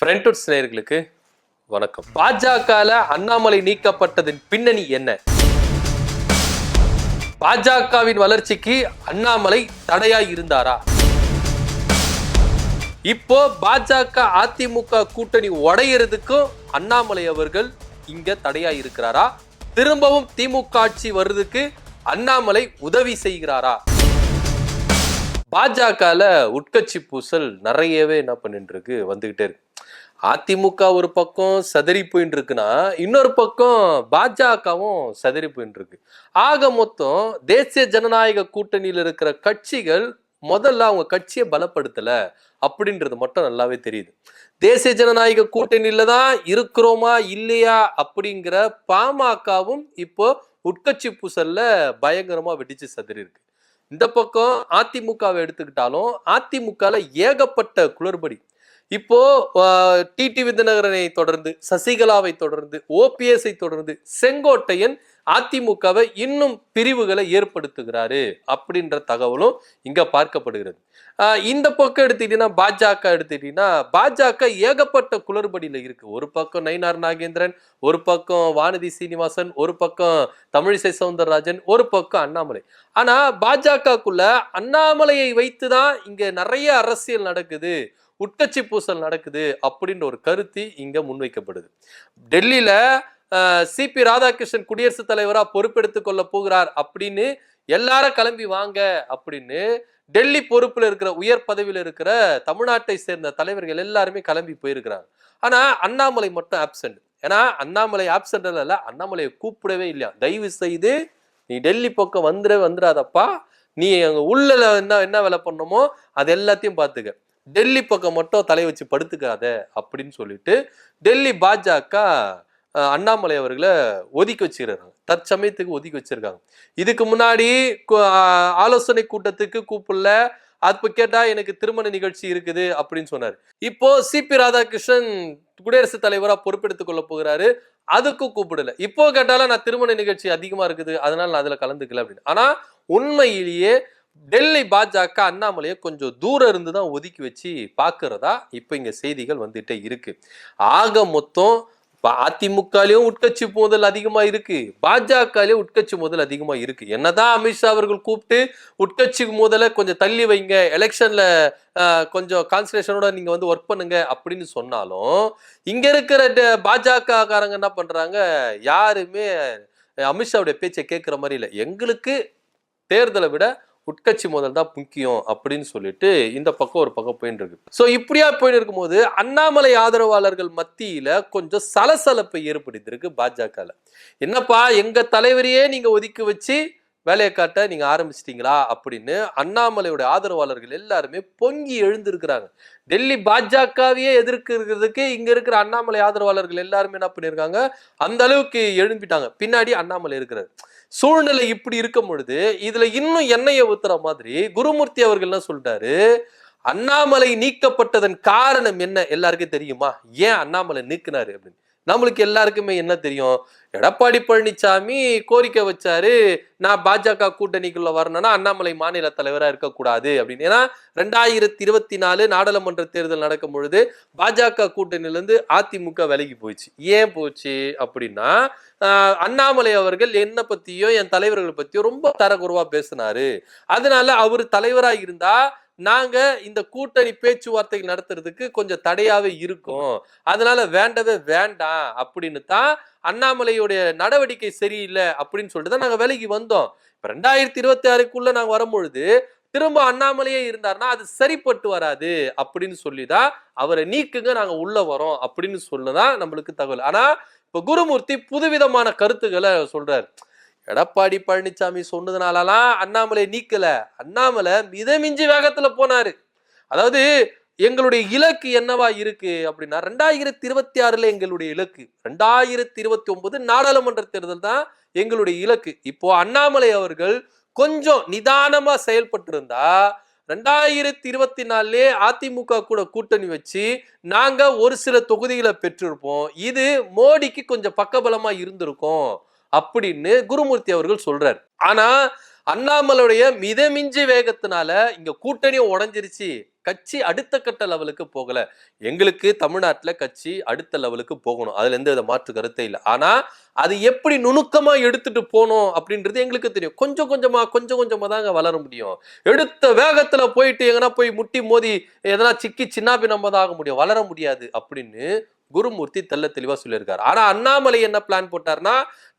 ஃப்ரண்ட்வுட்ஸ் நேயர்களுக்கு வணக்கம். பாஜகல அண்ணாமலை நீக்கப்பட்டதின் பின்னணி என்ன? பாஜகவின் வளர்ச்சிக்கு அண்ணாமலை தடையாய் இருந்தாரா? இப்போ பாஜக அதிமுக கூட்டணி உடையறதுக்கும் அண்ணாமலை அவர்கள் இங்க தடையாய் இருக்கிறாரா? திரும்பவும் திமுக ஆட்சி வர்றதுக்கு அண்ணாமலை உதவி செய்கிறாரா? பாஜகல உட்கட்சி பூசல் நிறையவே என்ன பண்ணிட்டு இருக்கு, வந்துகிட்டே இருக்கு. அதிமுக ஒரு பக்கம் சதறி போயிட்டு இருக்குன்னா, இன்னொரு பக்கம் பாஜகவும் சதறி போயிட்டு இருக்கு. ஆக மொத்தம் தேசிய ஜனநாயக கூட்டணியில் இருக்கிற கட்சிகள் முதல்ல அவங்க கட்சியை பலப்படுத்தல அப்படின்றது மட்டும் நல்லாவே தெரியுது. தேசிய ஜனநாயக கூட்டணியில தான் இருக்கிறோமா இல்லையா அப்படிங்கிற பாமகவும் இப்போ உட்கட்சி பூசல்ல பயங்கரமா வெடிச்சு சதறி இருக்கு. இந்த பக்கம் அதிமுகவை எடுத்துக்கிட்டாலும் அதிமுகல ஏகப்பட்ட குளறுபடி. இப்போ டிடி விதிநகரனை தொடர்ந்து, சசிகலாவை தொடர்ந்து, ஓபிஎஸ்ஐ தொடர்ந்து செங்கோட்டையன் அதிமுகவை இன்னும் பிரிவுகளை ஏற்படுத்துகிறாரு அப்படின்ற தகவலும் இங்க பார்க்கப்படுகிறது. இந்த பக்கம் எடுத்துக்கிட்டீங்கன்னா, பாஜக எடுத்துக்கிட்டீங்கன்னா, பாஜக ஏகப்பட்ட குளறுபடியில இருக்கு. ஒரு பக்கம் நயினார் நாகேந்திரன், ஒரு பக்கம் வானதி சீனிவாசன், ஒரு பக்கம் தமிழிசை சவுந்தரராஜன், ஒரு பக்கம் அண்ணாமலை. ஆனா பாஜகக்குள்ள அண்ணாமலையை வைத்துதான் இங்க நிறைய அரசியல் நடக்குது, உட்கட்சி பூசல் நடக்குது அப்படின்ற ஒரு கருத்து இங்க முன்வைக்கப்படுது. டெல்லியில சிபி ராதாகிருஷ்ணன் குடியரசுத் தலைவரா பொறுப்பெடுத்துக் கொள்ள போகிறார் அப்படின்னு எல்லாரும் கிளம்பி வாங்க அப்படின்னு டெல்லி பொறுப்புல இருக்கிற உயர் பதவியில இருக்கிற தமிழ்நாட்டை சேர்ந்த தலைவர்கள் எல்லாருமே கிளம்பி போயிருக்கிறாங்க. ஆனா அண்ணாமலை மட்டும் ஆப்சென்ட். ஏன்னா அண்ணாமலை ஆப்சென்ட் இல்ல, அண்ணாமலையை கூப்பிடவே இல்லையா. தயவு செய்து நீ டெல்லி பக்கம் வந்துடாதப்பா, நீ அங்க உள்ள என்ன வேலை பண்ணணுமோ அது எல்லாத்தையும் பார்த்துக்க, டெல்லி பக்கம் மட்டும் தலை வச்சு படுத்துக்காத அப்படின்னு சொல்லிட்டு டெல்லி பாஜக அண்ணாமலை அவர்களை ஒதுக்கி வச்சிருக்காங்க, தற்சமயத்துக்கு ஒதுக்கி வச்சிருக்காங்க. இதுக்கு முன்னாடி ஆலோசனை கூட்டத்துக்கு கூப்பிடல, அது கேட்டா எனக்கு திருமண நிகழ்ச்சி இருக்குது அப்படின்னு சொன்னாரு. இப்போ சிபி ராதாகிருஷ்ணன் குடியரசுத் தலைவரா பொறுப்பெடுத்துக் கொள்ள போகிறாரு, அதுக்கும் கூப்பிடல. இப்போ கேட்டாலும் நான் திருமண நிகழ்ச்சி அதிகமா இருக்குது அதனால நான் அதுல கலந்துக்கல அப்படின்னு. ஆனா உண்மையிலேயே டெல்லி பாஜக அண்ணாமலையை கொஞ்சம் தூரம் இருந்துதான் ஒதுக்கி வச்சு பாக்குறதா இப்ப இங்க செய்திகள் வந்துட்டே இருக்கு. ஆக மொத்தம் அதிமுகலையும் உட்கட்சி மோதல் அதிகமா இருக்கு, பாஜகலையும் உட்கட்சி மோதல் அதிகமா இருக்கு. என்னதான் அமித்ஷா அவர்கள் கூப்பிட்டு உட்கட்சி மோதலை கொஞ்சம் தள்ளி வைங்க, எலெக்ஷன்ல கொஞ்சம் கான்சன்ட்ரேஷனோட நீங்க ஒர்க் பண்ணுங்க அப்படின்னு சொன்னாலும், இங்க இருக்கிற பாஜக காரங்க என்ன பண்றாங்க, யாருமே அமித்ஷாவுடைய பேச்சை கேட்கிற மாதிரி இல்லை. எங்களுக்கு தேர்தலை விட உட்கட்சி மோதல் தான் முக்கியம் அப்படின்னு சொல்லிட்டு இந்த பக்கம் ஒரு பக்கம் போயிட்டு இருக்கு. சோ இப்படியா போயிட்டு இருக்கும்போது அண்ணாமலை ஆதரவாளர்கள் மத்தியில கொஞ்சம் சலசலப்பை ஏற்படுத்திருக்கு பாஜக. என்னப்பா எங்க தலைவரையே நீங்க ஒதுக்கி வச்சு வேலையை காட்ட நீங்க ஆரம்பிச்சிட்டீங்களா அப்படின்னு அண்ணாமலையோட ஆதரவாளர்கள் எல்லாருமே பொங்கி எழுந்திருக்கிறாங்க. டெல்லி பாஜகவையே எதிர்க்கிறதுக்கு இங்க இருக்கிற அண்ணாமலை ஆதரவாளர்கள் எல்லாருமே என்ன பண்ணிருக்காங்க, அந்த அளவுக்கு எழும்பிட்டாங்க. பின்னாடி அண்ணாமலை இருக்கிறார். சூழ்நிலை இப்படி இருக்கும் பொழுது இதுல இன்னும் எண்ணெயை ஊத்துற மாதிரி குருமூர்த்தி அவர்கள் என்ன சொல்லிட்டாரு, அண்ணாமலை நீக்கப்பட்டதன் காரணம் என்ன எல்லாருக்கும் தெரியுமா, ஏன் அண்ணாமலை நீக்கினாரு அப்படின்னு. நம்மளுக்கு எல்லாருக்குமே என்ன தெரியும், எடப்பாடி பழனிசாமி கோரிக்கை வச்சாரு, நான் பாஜக கூட்டணிக்குள்ள வரணும்னா அண்ணாமலை மாநில தலைவரா இருக்கக்கூடாது அப்படின்னு. ஏன்னா 2024 நாடாளுமன்ற தேர்தல் நடக்கும் பொழுது பாஜக கூட்டணியில இருந்து அதிமுக விலகி போயிடுச்சு. ஏன் போச்சு அப்படின்னா, அண்ணாமலை அவர்கள் என்ன பத்தியோ என் தலைவர்கள் பத்தியோ ரொம்ப தரக்குறைவா பேசினாரு, அதனால அவர் தலைவரா இருந்தா நாங்க இந்த கூட்டணி பேச்சுவார்த்தைகள் நடத்துறதுக்கு கொஞ்சம் தடையாவே இருக்கும், அதனால வேண்டவே வேண்டாம் அப்படின்னு தான் அண்ணாமலையுடைய நடவடிக்கை சரியில்லை அப்படின்னு சொல்லிட்டு தான் நாங்க விலகி வந்தோம். இப்ப 2026க்குள்ள நாங்க வரும்பொழுது திரும்ப அண்ணாமலையே இருந்தாருன்னா அது சரிப்பட்டு வராது அப்படின்னு சொல்லிதான் அவரை நீக்குங்க, நாங்க உள்ள வரோம் அப்படின்னு சொல்லுதான் நம்மளுக்கு தகவல். ஆனா இப்ப குருமூர்த்தி புதுவிதமான கருத்துக்களை சொல்றாரு. எடப்பாடி பழனிசாமி சொன்னதுனாலலாம் அண்ணாமலை நீக்கல, அண்ணாமலை மிதமிஞ்சி வேகத்துல போனாரு. அதாவது எங்களுடைய இலக்கு என்னவா இருக்கு அப்படின்னா, 2026 எங்களுடைய இலக்கு, 2029 நாடாளுமன்ற தேர்தல் தான் எங்களுடைய இலக்கு. இப்போ அண்ணாமலை அவர்கள் கொஞ்சம் நிதானமா செயல்பட்டு இருந்தா 2024 அதிமுக கூட கூட்டணி வச்சு நாங்க ஒரு சில தொகுதிகளை பெற்றிருப்போம், இது மோடிக்கு கொஞ்சம் பக்கபலமா இருந்திருக்கும் அப்படின்னு குருமூர்த்தி அவர்கள் சொல்றாரு. ஆனா அண்ணாமலையுடைய மிதமிஞ்சி வேகத்தினால இங்க கூட்டணியும் உடைஞ்சிருச்சு. கட்சி அடுத்த கட்ட லெவலுக்கு போகல. எங்களுக்கு தமிழ்நாட்டுல கட்சி அடுத்த லெவலுக்கு போகணும், அதுல எந்த வித மாற்று கருத்தே இல்லை. ஆனா அது எப்படி நுணுக்கமா எடுத்துட்டு போனோம் அப்படின்றது எங்களுக்கு தெரியும். கொஞ்சம் கொஞ்சமா தாங்க வளர முடியும். எடுத்த வேகத்துல போயிட்டு எங்கன்னா போய் முட்டி மோதி எதனா சிக்கி சின்னாபின்னமா தான் ஆக முடியும், வளர முடியாது அப்படின்னு குருமூர்த்தி தெள்ள தெளிவா சொல்லியிருக்காரு. ஆனா அண்ணாமலை என்ன பிளான் போட்டார்னா,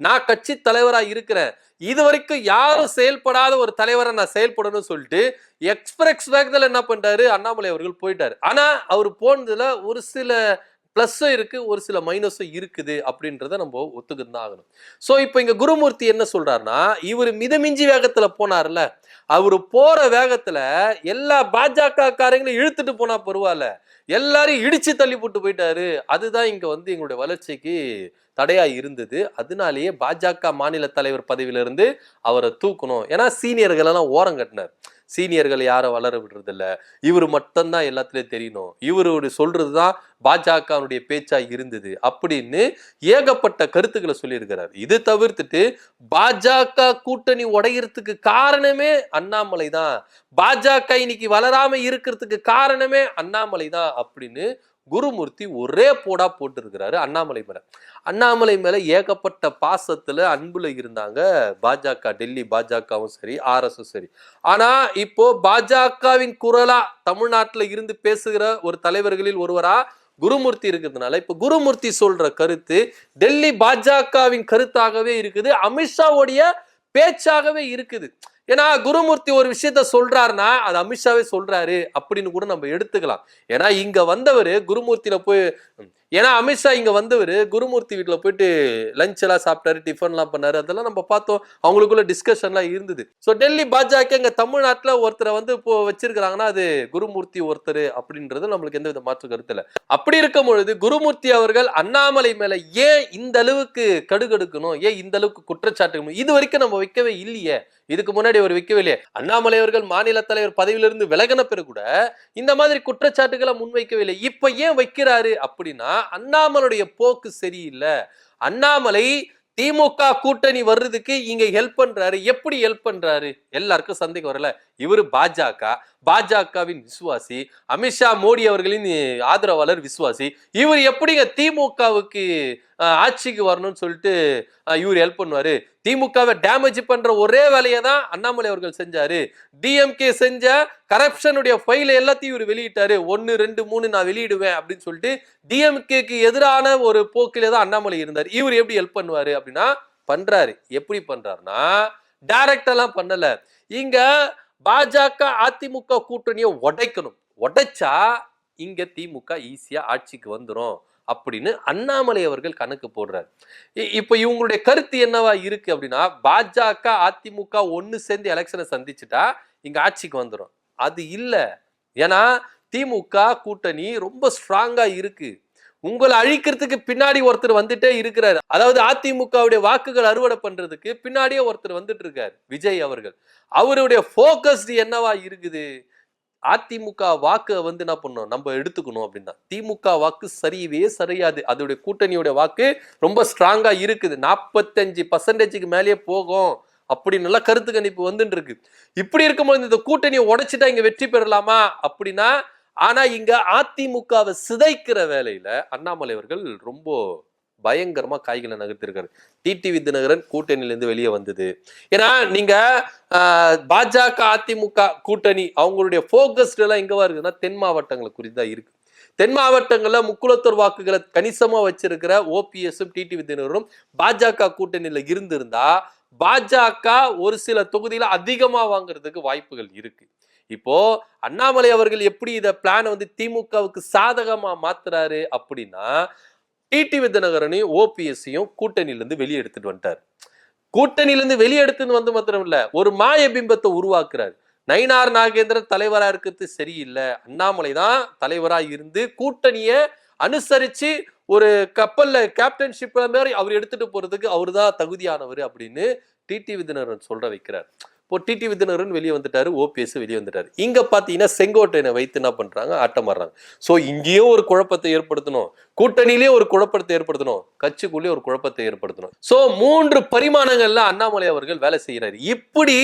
நான் கட்சி தலைவரா இருக்கிறேன், இது வரைக்கும் யாரும் செயல்படாத ஒரு தலைவரை நான் செயல்படணும்னு சொல்லிட்டு எக்ஸ்பிரஸ் வேகத்துல என்ன பண்றாரு, அண்ணாமலை அவர்கள் போயிட்டாரு. ஆனா அவர் போனதுல ஒரு சில பிளஸும் இருக்கு, ஒரு சில மைனஸும் இருக்குது அப்படின்றத நம்ம ஒத்துக்கிட்டு தான் ஆகணும். சோ இப்போ இங்க குருமூர்த்தி என்ன சொல்றாருன்னா, இவர் மிதமிஞ்சி வேகத்துல போனார்ல, அவரு போற வேகத்துல எல்லா பாஜக காரங்களும் இழுத்துட்டு போனா பரவாயில்ல, எல்லாரையும் இடிச்சு தள்ளி போட்டு போயிட்டாரு. அதுதான் இங்க வந்து எங்களுடைய வளர்ச்சிக்கு தடையா இருந்தது. அதனாலேயே பாஜக மாநில தலைவர் பதவியிலிருந்து அவரை தூக்கணும். ஏன்னா சீனியர்கள் எல்லாம் ஓரம் கட்டினார். சீனியர்கள் யாரும் வளர விடுறது இல்ல, இவரு மட்டும்தான் எல்லாத்துலயும் தெரியணும், இவரு சொல்றதுதான் பாஜகனுடைய பேச்சா இருந்தது அப்படின்னு ஏகப்பட்ட கருத்துக்களை சொல்லியிருக்கிறார். இது தவிர்த்துட்டு பாஜக கூட்டணி உடையறதுக்கு காரணமே அண்ணாமலை தான், பாஜக இன்னைக்கு வளராம இருக்கிறதுக்கு காரணமே அண்ணாமலை தான் அப்படின்னு குருமூர்த்தி ஒரே போடா போட்டு இருக்கிறாரு அண்ணாமலை மேல. அண்ணாமலை மேல ஏகப்பட்ட பாசத்துல அன்புல இருந்தாங்க பாஜக, டெல்லி பாஜகவும் சரி, RS சரி. ஆனா இப்போ பாஜகவின் குரலா தமிழ்நாட்டுல இருந்து பேசுகிற ஒரு தலைவர்களில் ஒருவரா குருமூர்த்தி இருக்கிறதுனால இப்ப குருமூர்த்தி சொல்ற கருத்து டெல்லி பாஜகவின் கருத்தாகவே இருக்குது, அமித்ஷாவுடைய பேச்சாகவே இருக்குது. ஏன்னா குருமூர்த்தி ஒரு விஷயத்த சொல்றாருன்னா அது அமித்ஷாவே சொல்றாரு அப்படின்னு கூட நம்ம எடுத்துக்கலாம். ஏன்னா இங்க வந்தவர் குருமூர்த்தியில போய், ஏன்னா அமித்ஷா இங்க வந்தவர் குருமூர்த்தி வீட்டுல போயிட்டு லஞ்ச் எல்லாம் சாப்பிட்டாரு, டிஃபன் எல்லாம் பண்ணாரு, அதெல்லாம் நம்ம பார்த்தோம், அவங்களுக்குள்ள டிஸ்கஷன் எல்லாம் இருந்தது. ஸோ டெல்லி பாஜக இங்க தமிழ்நாட்டுல ஒருத்தரை வந்து இப்போ வச்சிருக்கிறாங்கன்னா அது குருமூர்த்தி ஒருத்தர் அப்படின்றது நம்மளுக்கு எந்த வித மாற்று கருத்து இல்லை. அப்படி இருக்கும் பொழுது குருமூர்த்தி அவர்கள் அண்ணாமலை மேல ஏன் இந்த அளவுக்கு கடுகடுக்கணும், ஏன் இந்த அளவுக்கு குற்றச்சாட்டு இது வரைக்கும் நம்ம வைக்கவே இல்லையே, இதுக்கு முன்னாடி அவர் வைக்கவே இல்லையே. அண்ணாமலை அவர்கள் மாநில தலைவர் பதவியிலிருந்து விலகின பிறகு கூட இந்த மாதிரி குற்றச்சாட்டுகளை முன்வைக்கவே இல்லை. இப்ப ஏன் வைக்கிறாரு அப்படின்னா அண்ணாமலையுடைய போக்கு சரியில்லை. அண்ணாமலை திமுக கூட்டணி வர்றதுக்கு இங்க ஹெல்ப் பண்றாரு. எப்படி ஹெல்ப் பண்றாரு எல்லாருக்கும் சந்தேகம் வரல. இவரு பாஜகவின் விசுவாசி, அமித்ஷா மோடி அவர்களின் ஆதரவாளர் விசுவாசி. இவர் எப்படிங்க திமுகவுக்கு ஆட்சிக்கு வரணும்னு சொல்லிட்டு இவர் ஹெல்ப் பண்ணுவாரு? திமுகவை டேமேஜ் பண்ற ஒரே வேலையை தான் அண்ணாமலை அவர்கள் செஞ்சாரு. டிஎம்கே செஞ்ச கரப்ஷனுடைய ஃபைல எல்லாத்தையும் இவர் வெளியிட்டாரு. 1, 2, 3 நான் வெளியிடுவேன் அப்படின்னு சொல்லிட்டு டிஎம்கேக்கு எதிரான ஒரு போக்கிலே தான் அண்ணாமலை இருந்தார். இவர் எப்படி ஹெல்ப் பண்ணுவாரு அப்படின்னா பண்றாரு. எப்படி பண்றாருன்னா டைரக்டெல்லாம் பண்ணல. இங்க பாஜக அதிமுக கூட்டணியை உடைக்கணும், உடைச்சா இங்க திமுக ஈஸியா ஆட்சிக்கு வந்துரும் அப்படின்னு அண்ணாமலை அவர்கள் கணக்கு போடுறாரு. இப்ப இவங்களுடைய கருத்து என்னவா இருக்கு அப்படின்னா பாஜக அதிமுக ஒன்னு சேர்ந்து எலெக்ஷனை சந்திச்சுட்டா இங்க ஆட்சிக்கு வந்துடும். அது இல்ல. ஏன்னா திமுக கூட்டணி ரொம்ப ஸ்ட்ராங்கா இருக்கு. உங்களை அழிக்கிறதுக்கு பின்னாடி ஒருத்தர் வந்துட்டே இருக்கிறாரு. அதாவது அதிமுகவுடைய வாக்குகள் அறுவடை பண்றதுக்கு பின்னாடியே ஒருத்தர் வந்துட்டு இருக்காரு, விஜய் அவர்கள். அவருடைய போக்கஸ் என்னவா இருக்குது, அதிமுக வாக்கு வந்து என்ன பண்ணணும் நம்ம எடுத்துக்கணும் அப்படின்னா. திமுக வாக்கு சரியவே சரியாது, அதோடைய கூட்டணியோட வாக்கு ரொம்ப ஸ்ட்ராங்கா இருக்குது, 45% மேலேயே போகும் அப்படின்னு நல்லா கருத்து கணிப்பு வந்துட்டு இருக்கு. இப்படி இருக்கும்போது இந்த கூட்டணியை உடைச்சிட்டா இங்க வெற்றி பெறலாமா அப்படின்னா, ஆனா இங்க அதிமுகவை சிதைக்கிற வேலையில அண்ணாமலை அவர்கள் ரொம்ப பயங்கரமா காய்களை நகர்த்திருக்காரு. டிடிவி தினகரன் கூட்டணியிலிருந்து வெளியே வந்தது. ஏன்னா நீங்க பாஜக அதிமுக கூட்டணி அவங்களுடைய போக்கஸ்ட் எல்லாம் எங்கவா இருக்குன்னா தென் மாவட்டங்களை குறித்துதான் இருக்கு. தென் மாவட்டங்கள்ல முக்குளத்தூர் வாக்குகளை கணிசமா வச்சிருக்கிற ஓபிஎஸும் டிடிவி தினகரனும் பாஜக கூட்டணியில இருந்திருந்தா பாஜக ஒரு சில தொகுதியில அதிகமா வாங்குறதுக்கு வாய்ப்புகள் இருக்கு. இப்போ அண்ணாமலை அவர்கள் எப்படி இத பிளான் வந்து திமுகவுக்கு சாதகமா மாத்துறாரு அப்படின்னா டிடிவி தினகரனையும் ஓபிஎஸ்ஸையும் கூட்டணியிலிருந்து வெளியே எடுத்துட்டு வந்துட்டார். கூட்டணியிலிருந்து வெளியே எடுத்துன்னு வந்து மாத்திரம் இல்ல, ஒரு மாய பிம்பத்தை உருவாக்குறாரு. நயினார் நாகேந்திரன் தலைவரா இருக்கிறது சரியில்லை, அண்ணாமலை தான் தலைவரா இருந்து கூட்டணிய அனுசரிச்சு ஒரு கப்பல்ல கேப்டன்ஷிப் மாதிரி அவர் எடுத்துட்டு போறதுக்கு அவரு தான் தகுதியானவர் அப்படின்னு டிடிவி தினகரன் சொல்ற வைக்கிறார். இப்போ டிடிவி தினகரன் வெளியே வந்துட்டாரு, ஓபிஎஸ் வெளியே வந்துட்டாரு. இங்க பாத்தீங்கன்னா செங்கோட்டையனை வைத்து என்ன பண்றாங்க, ஆட்டம் ஆடுறாங்க. சோ இங்கேயும் ஒரு குழப்பத்தை ஏற்படுத்தணும், கூட்டணியிலேயே ஒரு குழப்பத்தை ஏற்படுத்தணும், கட்சிக்குள்ளேயே ஒரு குழப்பத்தை ஏற்படுத்தணும். சோ 3 பரிமாணங்கள்ல அண்ணாமலை அவர்கள் வேலை செய்யறாரு. இப்படி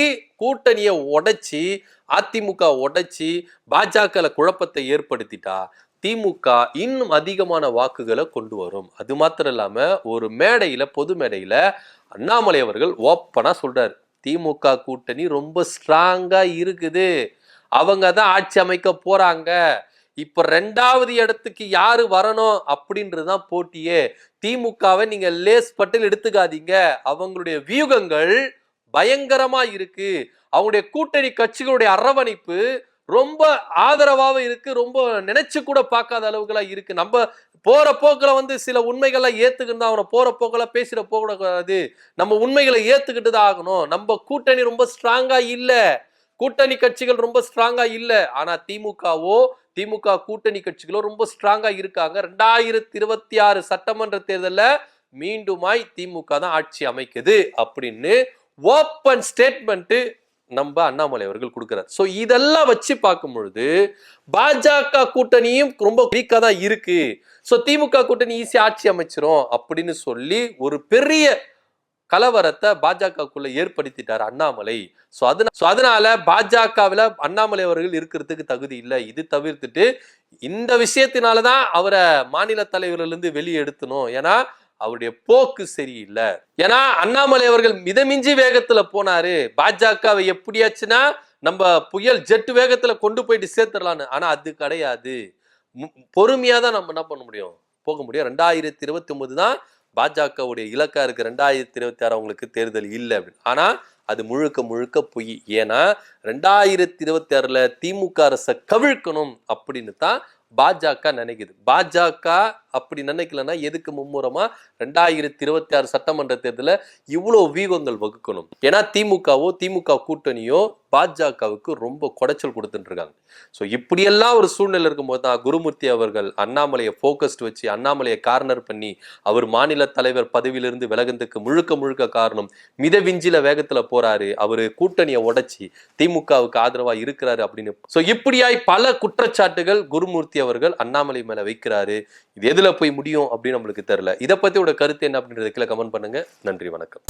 கூட்டணியை உடைச்சி, அதிமுக உடைச்சி, பாஜக குழப்பத்தை ஏற்படுத்திட்டா திமுக இன்னும் அதிகமான வாக்குகளை கொண்டு வரும். அது மாத்திரம் இல்லாம ஒரு மேடையில, பொது மேடையில அண்ணாமலை அவர்கள் ஓப்பனா சொல்றாரு, திமுக கூட்டணி ரொம்ப ஸ்ட்ராங்கா இருக்குது, அவங்க தான் ஆட்சி அமைக்க போறாங்க, இப்ப 2வது இடத்துக்கு யாரு வரணும் அப்படின்றதுதான் போட்டியே, திமுகவை நீங்க லேஸ் பட்டில் எடுத்துக்காதீங்க, அவங்களுடைய வியூகங்கள் பயங்கரமா இருக்கு, அவங்களுடைய கூட்டணி கட்சிகளுடைய அரவணைப்பு ரொம்ப ஆதரவாக இருக்கு, ரொம்ப நினைச்சு கூட பார்க்காத அளவுகளா இருக்கு. நம்ம போற போக்குல சில உண்மைகளை ஏத்துக்கிட்டு தான் அவனை போற போக்குல பேசிட போகக்கூடாது, நம்ம உண்மைகளை ஏத்துக்கிட்டு தான் ஆகணும். நம்ம கூட்டணி ரொம்ப ஸ்ட்ராங்கா இல்ல, கூட்டணி கட்சிகள் ரொம்ப ஸ்ட்ராங்கா இல்ல, ஆனா திமுக கூட்டணி கட்சிகளோ ரொம்ப ஸ்ட்ராங்கா இருக்காங்க. 2026 சட்டமன்ற தேர்தல்ல மீண்டுமாய் திமுக தான் ஆட்சி அமைக்குது அப்படின்னு ஓப்பன் ஸ்டேட்மெண்ட் நம்ம அண்ணாமலை அவர்கள் கொடுக்கிறார். சோ இதெல்லாம் வச்சு பார்க்கும் பொழுது பாஜக கூட்டணியும் ரொம்ப வீக்கா தான் இருக்கு, சோ திமுக கூட்டணி ஈஸியா ஆட்சி அமைச்சிரும் அப்படின்னு சொல்லி ஒரு பெரிய கலவரத்தை பாஜகக்குள்ள ஏற்படுத்திட்டார் அண்ணாமலை. சோ அதனால பாஜகவில் அண்ணாமலை அவர்கள் இருக்கிறதுக்கு தகுதி இல்லை. இது தவிர்த்துட்டு இந்த விஷயத்தினாலதான் அவரை மாநில தலைவர்கள் இருந்து வெளியே எடுத்தணும், ஏன்னா அவருடைய போக்கு சரியில்லை. ஏன்னா அண்ணாமலை அவர்கள் மிதமிஞ்சி வேகத்துல போனாரு, பாஜகவை எப்படியாச்சுன்னா நம்ம புயல் ஜெட் வேகத்துல கொண்டு போயிட்டு சேர்த்துடலான்னு. ஆனா அது கிடையாது, பொறுமையா தான் நம்ம என்ன பண்ண முடியும், போக முடியும். 2029 தான் பாஜகவுடைய இலக்கா இருக்கு, 2026 அவங்களுக்கு தேர்தல் இல்லை அப்படின்னு. ஆனா அது முழுக்க முழுக்க பொய். ஏன்னா 2026 திமுக அரசை கவிழ்க்கணும் அப்படின்னு தான் பாஜக நினைக்குது. பாஜக அப்படி நினைக்கலன்னா எதுக்கு மும்முரமா 2026 சட்டமன்ற தேர்தலில் இவ்வளவு வியூகங்கள் வகுக்கணும்? ஏன்னா திமுக கூட்டணியோ பாஜகவுக்கு ரொம்ப குடைச்சல் கொடுத்துட்டு இருக்காங்க. ஸோ இப்படியெல்லாம் ஒரு சூழ்நிலை இருக்கும்போது தான் குருமூர்த்தி அவர்கள் அண்ணாமலையை ஃபோக்கஸ்ட் வச்சு, அண்ணாமலையை கார்னர் பண்ணி, அவர் மாநில தலைவர் பதவியிலிருந்து விலகுறதுக்கு முழுக்க முழுக்க காரணம் மிதவிஞ்சில வேகத்துல போறாரு, அவரு கூட்டணியை உடைச்சி திமுகவுக்கு ஆதரவா இருக்கிறாரு அப்படின்னு. ஸோ இப்படியாய் பல குற்றச்சாட்டுகள் குருமூர்த்தி அவர்கள் அண்ணாமலை மேல வைக்கிறாரு. இது எதுல போய் முடியும் அப்படின்னு நம்மளுக்கு தெரியல. இதை பத்தி கருத்து என்ன அப்படின்றத கீழே கமெண்ட் பண்ணுங்க. நன்றி, வணக்கம்.